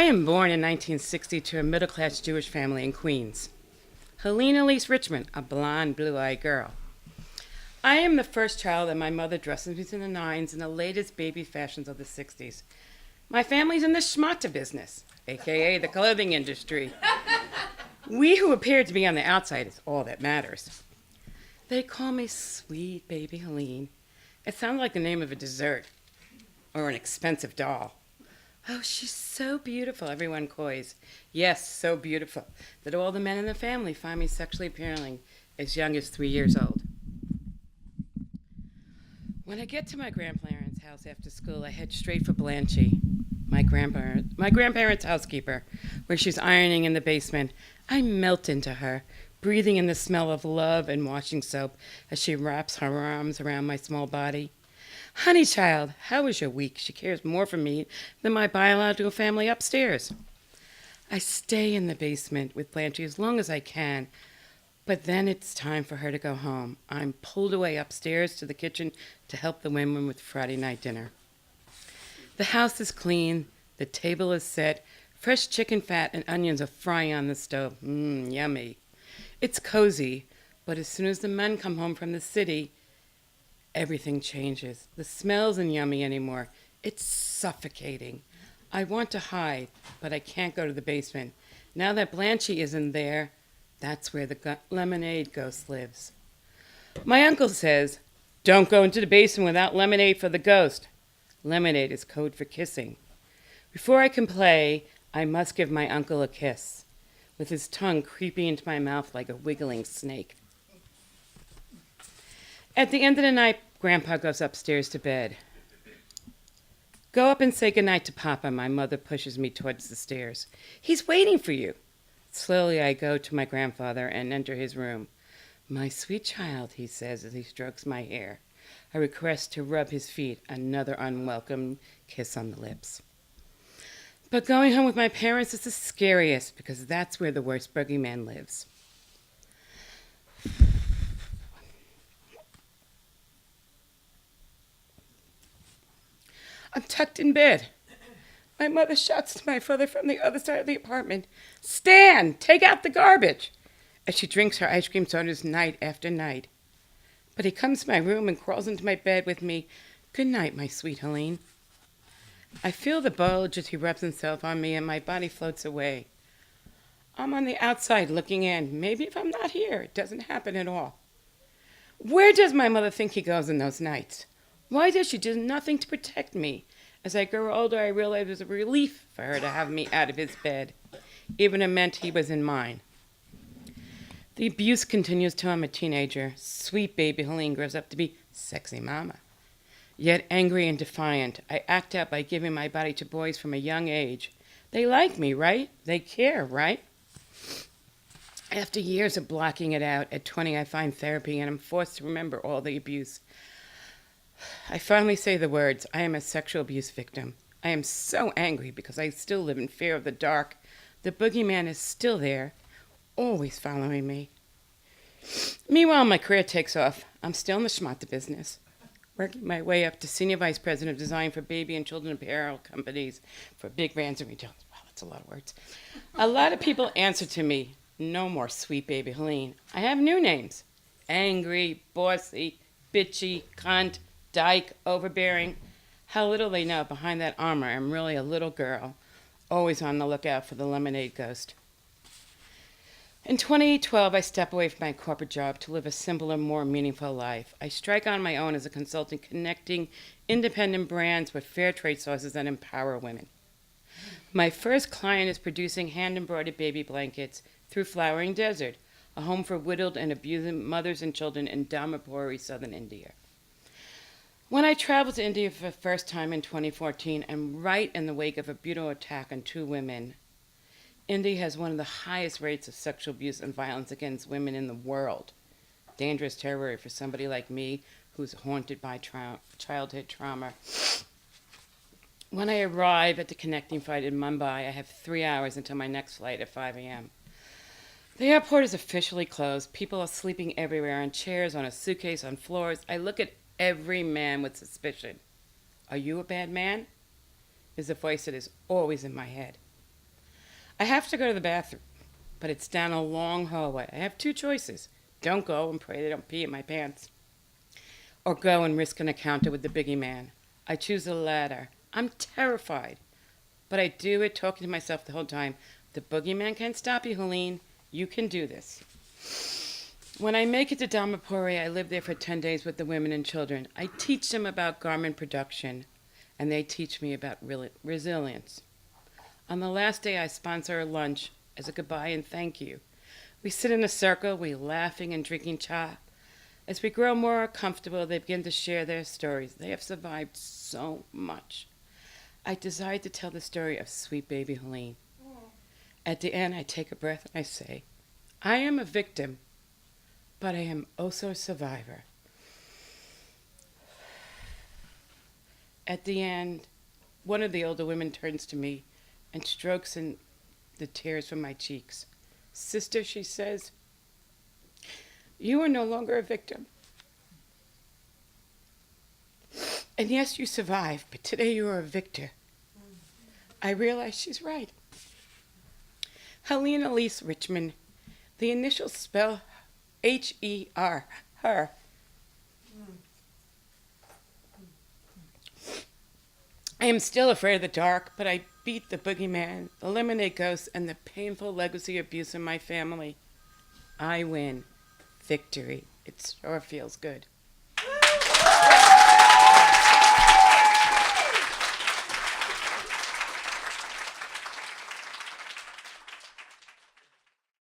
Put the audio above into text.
am born in 1960 to a middle-class Jewish family in Queens. Helene Elise Richman, a blonde, blue-eyed girl. I am the first child and my mother dresses me to the nines in the latest baby fashions of the 60s. My family's in the schmata business, aka the clothing industry. We who appear to be on the outside is all that matters. They call me Sweet Baby Helene. It sounds like the name of a dessert or an expensive doll. Oh, she's so beautiful, everyone coys. Yes, so beautiful that all the men in the family find me sexually appealing as young as 3 years old. When I get to my grandparents' house after school, I head straight for Blanchie, my grandparents' housekeeper, where she's ironing in the basement. I melt into her, breathing in the smell of love and washing soap as she wraps her arms around my small body. Honey child, how was your week? She cares more for me than my biological family upstairs. I stay in the basement with Blanchie as long as I can, but then it's time for her to go home. I'm pulled away upstairs to the kitchen to help the women with Friday night dinner. The house is clean, the table is set, fresh chicken fat and onions are frying on the stove. Yummy. It's cozy, but as soon as the men come home from the city, everything changes. The smell isn't yummy anymore. It's suffocating. I want to hide, but I can't go to the basement. Now that Blanchie isn't there, that's where the lemonade ghost lives. My uncle says, don't go into the basement without lemonade for the ghost. Lemonade is code for kissing. Before I can play, I must give my uncle a kiss, with his tongue creeping into my mouth like a wiggling snake. At the end of the night, Grandpa goes upstairs to bed. Go up and say goodnight to Papa. My mother pushes me towards the stairs. He's waiting for you. Slowly I go to my grandfather and enter his room. My sweet child, he says as he strokes my hair. I request to rub his feet, another unwelcome kiss on the lips. But going home with my parents is the scariest because that's where the worst boogeyman lives. I'm tucked in bed. My mother shouts to my father from the other side of the apartment, Stan, take out the garbage, as she drinks her ice cream sodas night after night. But he comes to my room and crawls into my bed with me. Good night, my sweet Helene. I feel the bulge as he rubs himself on me and my body floats away. I'm on the outside looking in. Maybe if I'm not here, it doesn't happen at all. Where does my mother think he goes in those nights? Why does she do nothing to protect me? As I grow older, I realize it was a relief for her to have me out of his bed, even if it meant he was in mine. The abuse continues till I'm a teenager. Sweet baby Helene grows up to be sexy mama. Yet angry and defiant, I act out by giving my body to boys from a young age. They like me, right? They care, right? After years of blocking it out, at 20 I find therapy and I'm forced to remember all the abuse. I finally say the words, I am a sexual abuse victim. I am so angry because I still live in fear of the dark. The boogeyman is still there, always following me. Meanwhile, my career takes off. I'm still in the schmata business, working my way up to Senior Vice President of Design for baby and children apparel companies for big brands and retailers. Wow, that's a lot of words. A lot of people answer to me, no more Sweet Baby Helene. I have new names. Angry, bossy, bitchy, cunt, dyke, overbearing. How little they know behind that armor I'm really a little girl, always on the lookout for the lemonade ghost. In 2012, I step away from my corporate job to live a simpler, more meaningful life. I strike on my own as a consultant, connecting independent brands with fair trade sources that empower women. My first client is producing hand-embroidered baby blankets through Flowering Desert, a home for widowed and abused mothers and children in Dharmapuri, southern India. When I traveled to India for the first time in 2014, and right in the wake of a brutal attack on 2 women, India has one of the highest rates of sexual abuse and violence against women in the world. Dangerous territory for somebody like me who's haunted by childhood trauma. When I arrive at the connecting flight in Mumbai, I have 3 hours until my next flight at 5 a.m. The airport is officially closed. People are sleeping everywhere, on chairs, on a suitcase, on floors. I look at every man with suspicion. Are you a bad man? Is a voice that is always in my head. I have to go to the bathroom, but it's down a long hallway. I have two choices. Don't go and pray they don't pee in my pants, or go and risk an encounter with the biggie man. I choose the latter. I'm terrified, but I do it talking to myself the whole time. The boogeyman can't stop you, Helene. You can do this. When I make it to Dhamapuri, I live there for 10 days with the women and children. I teach them about garment production, and they teach me about resilience. On the last day, I sponsor a lunch as a goodbye and thank you. We sit in a circle, we laughing and drinking cha. As we grow more comfortable, they begin to share their stories. They have survived so much. I desire to tell the story of sweet baby Helene. At the end, I take a breath and I say, I am a victim, but I am also a survivor. At the end, one of the older women turns to me and strokes in the tears from my cheeks. Sister, she says, you are no longer a victim. And yes, you survived, but today you are a victor. I realize she's right. Helene Elise Richman, the initials spell H-E-R, her. I am still afraid of the dark, but I beat the boogeyman, eliminate ghosts, and the painful legacy abuse in my family. I win. Victory. It sure feels good.